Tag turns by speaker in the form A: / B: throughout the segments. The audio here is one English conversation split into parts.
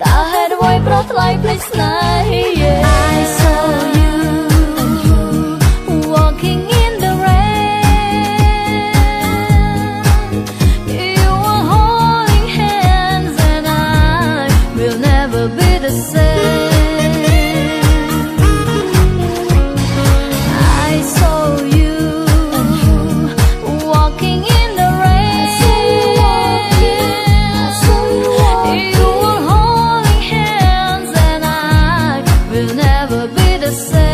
A: តាហេតុអ្វីប្រោះថ្លៃភ្លេចស្នេហ៍ I saw you walking in the rain. You were holding hands and I will never be the same. I saw you walking in the rain. You were holding hands and I will never be the same.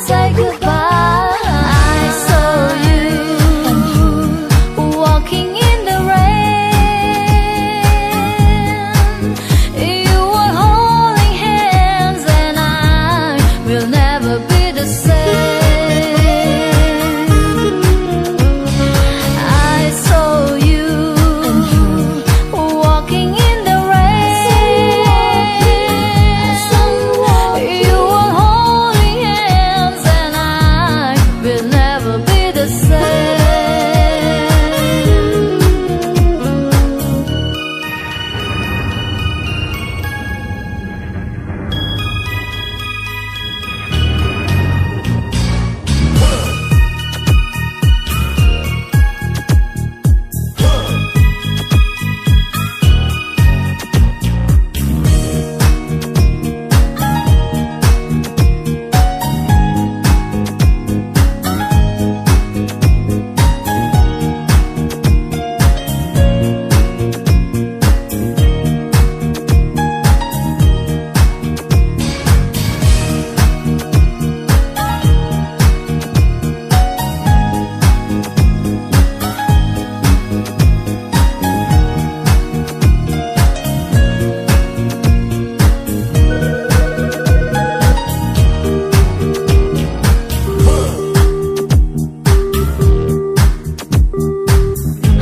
A: Say goodbye. I saw you walking in the rain. You were holding hands and I will never be the same. I saw you walking in the rain. You were holding hands and I will never be the same.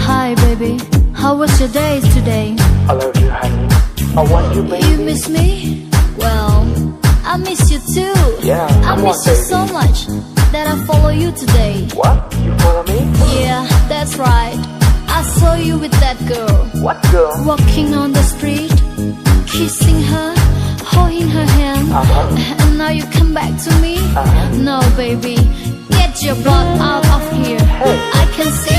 A: Hi baby, how was your day today?
B: I love you, honey. I want you, baby.
A: You miss me? Well, I miss you too.
B: Yeah,
A: I
B: come
A: miss
B: on,
A: you
B: baby.
A: so much that I follow you today.
B: What? You follow me?
A: Yeah, that's right. I saw you with that girl,
B: What girl?
A: walking on the street, kissing her, holding her hand. And now you come back to me? No baby, get your blood out of here.
B: Hey.
A: I can see